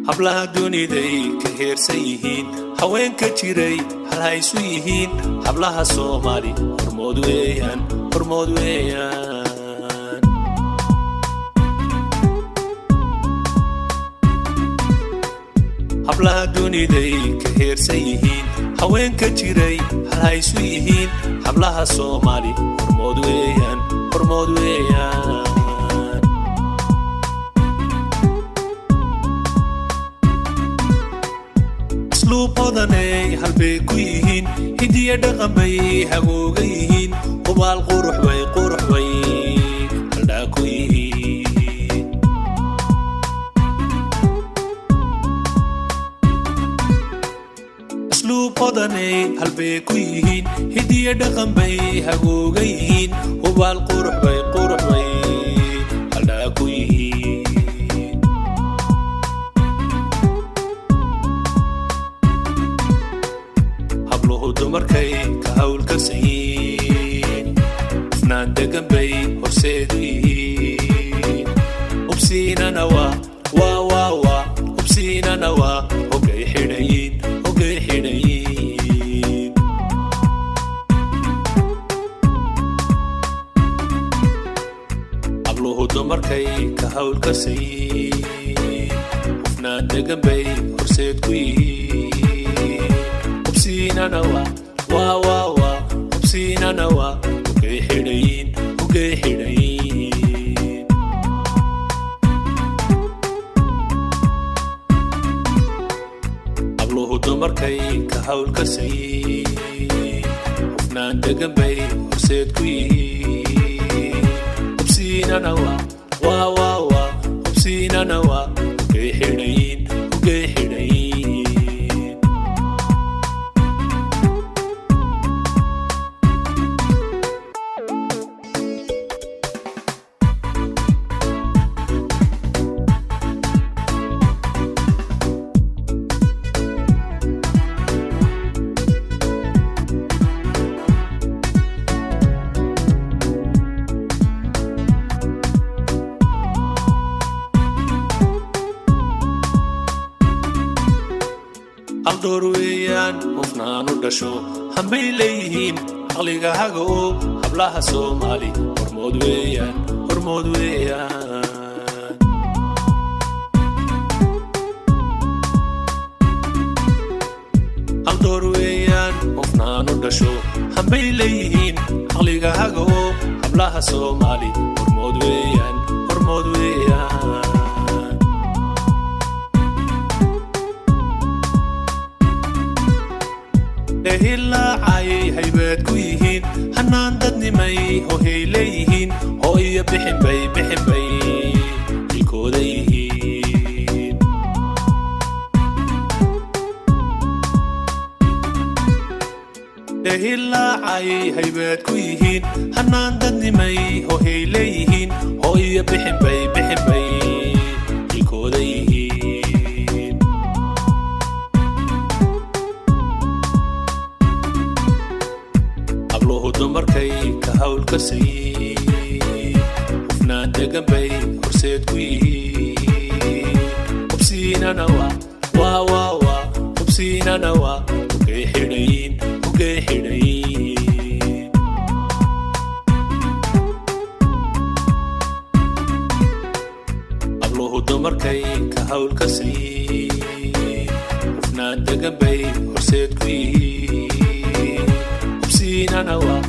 hablaha duniday ka heersan yihiin haweenka jiray hal haysu yihiin hablaha Soomaali hormood weeyaan hablaha duniday ka heersan yihiin haweenka jiray hal haysu yihiin hablaha Soomaali hormood weeyaan luuqadanay halbay ku yihiin hidiya dhaqan bay hagooga yihiin qubaal qurux bay haldhaa ku yihiin luuqadanay halbay ku yihiin hidiya dhaqan bay hagooga yihiin qubaal qurux bay haldhaa ku yihiin dumarkay ka hawlkarsan yihiin hufnaan degan bay horseedu yihiin hubsiinana waa hogay xidhayiin habluhu dumarkay ka hawlkarsan yihiin hufnaan degan bay horseed ku yihiin hubsiinana waa hogay xidhayiin habluhu dumarkay ka hawlkarsan yihiin hufnaan degan bay horseed ku yihiin hubsiinana waa hogay xidhayiin haldoor weeyaan hufnaan u dhasho hambay leeyihiin aqliga haga oo hablaha Soomaali hormood weeyaan haldoor weeyaan hufnaan u dhasho hambay leeyihiin aqliga haga oo hablaha Soomaali hormood weeyaan hilaacay haybaad ku yihiin hanaan dadnimay hohay leeyihiin oo iyo bixin bay dilkooda yihiin hilaacay haybaad ku yihiin hanaan dadnimay hohay leeyihiin oo iyo bixin bay dilkooda yihiin dumarkay ka hawlkarsan yihiin hufnaan degan bay horseed ku yihiin hubsiinana waa hogay xidhayiin habluhu dumarkay ka hawlkarsan yihiin hufnaan degan bay horseed ku yihiin hubsiinana waa